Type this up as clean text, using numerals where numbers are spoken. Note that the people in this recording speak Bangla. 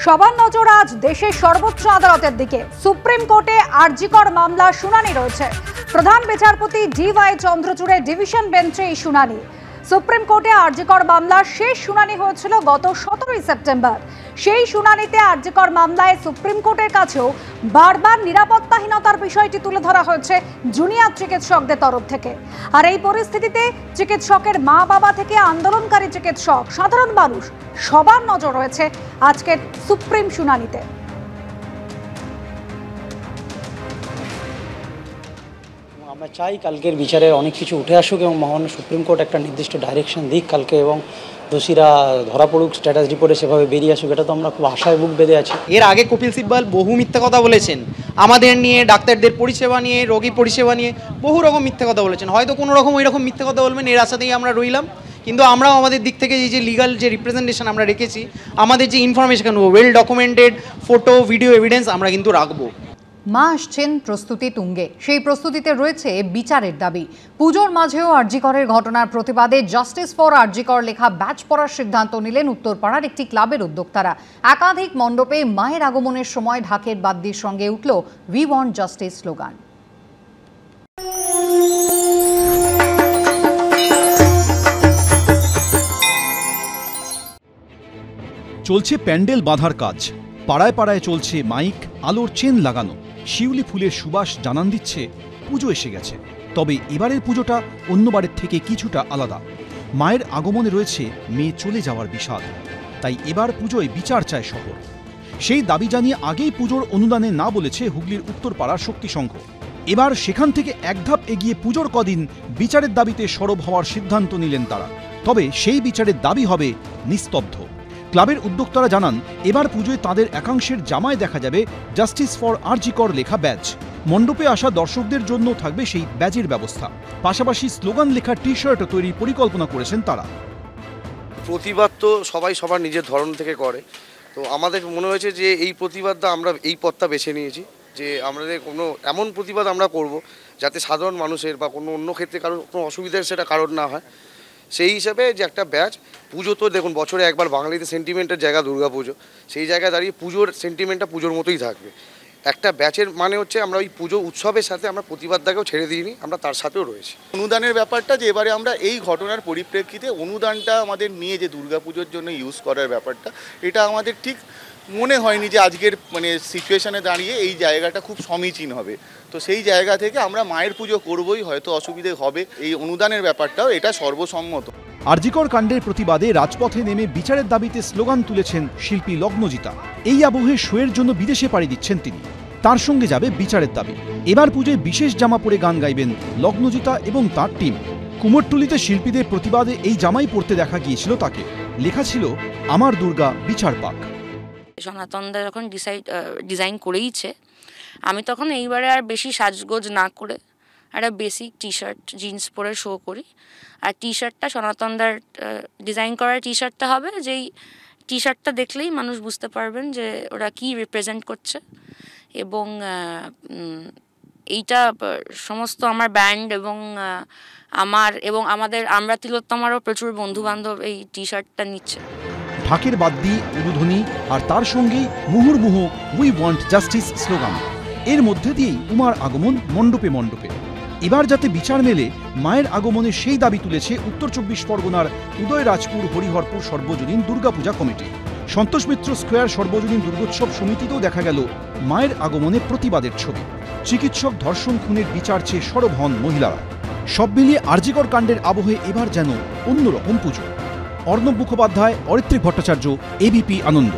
সবার নজর আজ দেশের সর্বোচ্চ আদালতের দিকে। সুপ্রিম কোর্টে আরজিকর মামলার শুনানি রয়েছে। প্রধান বিচারপতি ডিওয়াই চন্দ্রচূড়ের ডিভিশন বেঞ্চে এই শুনানি। সুপ্রিম কোর্টে আরজিকর মামলার শেষ শুনানি হয়েছিল গত 17 সেপ্টেম্বর। সেই শুনানিতে আরজিকর মামলায় সুপ্রিম কোর্টের কাছেও বারবার নিরাপত্তাহীনতার বিষয়টি তুলে ধরা হয়েছে জুনিয়র চিকিৎসকদের তরফ থেকে। আর এই পরিস্থিতিতে চিকিৎসকের মা বাবা থেকে আন্দোলনকারী চিকিৎসক, সাধারণ মানুষ সবার নজর রয়েছে আজকের সুপ্রিম শুনানিতে। আমরা চাই কালকের বিচারের অনেক কিছু উঠে আসুক এবং মহামান্য সুপ্রিম কোর্ট একটা নির্দিষ্ট ডাইরেকশন দিক কালকে, এবং দোষীরা ধরা পড়ুক, স্ট্যাটাস রিপোর্টে সেভাবে বেরিয়ে আসুক। এটা তো আমরা খুব আশায় বুক বেঁধে আছি। এর আগে কপিল সিব্বল বহু মিথ্যা কথা বলেছেন, আমাদের নিয়ে, ডাক্তারদের পরিষেবা নিয়ে, রোগী পরিষেবা নিয়ে বহু রকম মিথ্যা কথা বলেছেন। হয়তো কোনো রকম ওই রকম মিথ্যা কথা বলবেন, এর আশাতেই আমরা রইলাম। কিন্তু আমরাও আমাদের দিক থেকে এই যে লিগাল যে রিপ্রেজেন্টেশন আমরা রেখেছি, আমাদের যে information well documented photo video evidence আমরা কিন্তু রাখবো। মা আসছেন প্রস্তুতি তুঙ্গে। সেই প্রস্তুতিতে রয়েছে বিচারের দাবি। পুজোর মাঝেও আরজিকরের ঘটনার প্রতিবাদে জাস্টিস ফর আরজিকর লেখা ব্যাচ পড়ার সিদ্ধান্ত নিলেন উত্তরপাড়ার একটি ক্লাবের উদ্যোক্তারা। একাধিক মণ্ডপে মায়ের আগমনের সময় ঢাকের বাদ্যির সঙ্গে উঠল উই ওয়ান্ট জাস্টিস স্লোগান। চলছে প্যান্ডেল বাঁধার কাজ। পাড়ায় পাড়ায় চলছে মাইক, আলোর চেন লাগানো। শিউলি ফুলের সুবাস জানান দিচ্ছে পুজো এসে গেছে। তবে এবারের পুজোটা অন্যবারের থেকে কিছুটা আলাদা। মায়ের আগমনে রয়েছে মেয়ে চলে যাওয়ার বিষাদ। তাই এবার পুজোয় বিচার চায় শহর। সেই দাবি জানিয়ে আগেই পুজোর অনুদানে না বলেছে হুগলির উত্তরপাড়ার শক্তি সংঘ। এবার সেখান থেকে এক ধাপ এগিয়ে পুজোর কদিন বিচারের দাবিতে সরব হওয়ার সিদ্ধান্ত নিলেন তারা। তবে সেই বিচারের দাবি হবে নিস্তব্ধ। ক্লাবের উদ্যোক্তারা জানান, এবার পুজোয় তাদের একাংশের জামায় দেখা যাবে জাস্টিস ফর আরজিকর লেখা ব্যাজ। মণ্ডপে আসা দর্শকদের জন্য থাকবে সেই ব্যাজের ব্যবস্থা। পাশাপাশি স্লোগান লেখা টি শার্টও তৈরির পরিকল্পনা করেছেন তারা। প্রতিবাদ তো সবাই সবার নিজের ধরন থেকে করে, তো আমাদের মনে হয়েছে যে এই প্রতিবাদটা আমরা এই পথটা বেছে নিয়েছি, যে আমাদের কোনো এমন প্রতিবাদ আমরা করব যাতে সাধারণ মানুষের বা কোনো অন্য ক্ষেত্রে কারোর কোনো অসুবিধার সেটা কারণ না হয়। সেই হিসাবে যে একটা ব্যাচ, পুজো তো দেখুন বছরে একবার বাঙালিতে সেন্টিমেন্টের জায়গা দুর্গা পুজো, সেই জায়গায় দাঁড়িয়ে পুজোর সেন্টিমেন্টটা পুজোর মতোই থাকবে। একটা ব্যাচের মানে হচ্ছে আমরা ওই পুজো উৎসবের সাথে আমরা প্রতিবাদটাকেও ছেড়ে দিইনি, আমরা তার সাথেও রয়েছি। অনুদানের ব্যাপারটা যে এবারে আমরা এই ঘটনার পরিপ্রেক্ষিতে অনুদানটা আমাদের নিয়ে যে দুর্গা পুজোর জন্য ইউজ করার ব্যাপারটা, এটা আমাদের ঠিক মনে হয়নি যে আজকের সিচুয়েশনে দাঁড়িয়ে এই জায়গাটা খুব সমীচীন হবে। তো সেই জায়গা থেকে আমরা মায়ের পুজো করবই, হয়তো অসুবিধে হবে। এই অনুদানের ব্যাপারটাও এটা সর্বসম্মত। আরজিকর কাণ্ডের প্রতিবাদে রাজপথে নেমে বিচারের দাবিতে স্লোগান তুলেছেন শিল্পী লগ্নজিতা। এই আবহে শোয়ের জন্য বিদেশে পাড়ি দিচ্ছেন তিনি। তার সঙ্গে যাবে বিচারের দাবি। এবার পুজোয় বিশেষ জামা পরে গান গাইবেন লগ্নজিতা এবং তার টিম। কুমোরটুলিতে শিল্পীদের প্রতিবাদে এই জামাই পরতে দেখা গিয়েছিল তাকে। লেখা ছিল, আমার দুর্গা বিচার পাক। সনাতনদা যখন ডিজাইন করেইছে, আমি তখন এইবারে আর বেশি সাজগোজ না করে একটা বেসিক টি শার্ট জিন্স পরে শো করি। আর টি শার্টটা সনাতনদার ডিজাইন করার টি শার্টটা হবে, যেই টি শার্টটা দেখলেই মানুষ বুঝতে পারবেন যে ওরা কি রিপ্রেজেন্ট করছে। এবং এইটা সমস্ত আমার ব্যান্ড এবং আমরা তিলোত্তমারও প্রচুর বন্ধুবান্ধব এই টি শার্টটা নিচ্ছে। ঢাকের বাদ্যি, উলুধ্বনি আর তার সঙ্গেই মুহুর্মুহু উই ওয়ান্ট জাস্টিস স্লোগান। এর মধ্যে দিয়েই উমার আগমন মণ্ডপে মণ্ডপে। এবার যাতে বিচার মেলে, মায়ের আগমনে সেই দাবি তুলেছে উত্তর 24 পরগনার উদয়রাজপুর হরিহরপুর সর্বজনীন দুর্গাপূজা কমিটি। সন্তোষ মিত্র স্কোয়ার সর্বজনীন দুর্গোৎসব সমিতিতেও দেখা গেল মায়ের আগমনে প্রতিবাদের ছবি। চিকিৎসক ধর্ষণ খুনের বিচার চেয়ে সরব হন মহিলারা। সব মিলিয়ে আরজিকর কাণ্ডের আবহে এবার যেন অন্যরকম পুজো। অর্ণব মুখোপাধ্যায়, অরিত্রিক ভট্টাচার্য, এবিপি আনন্দ।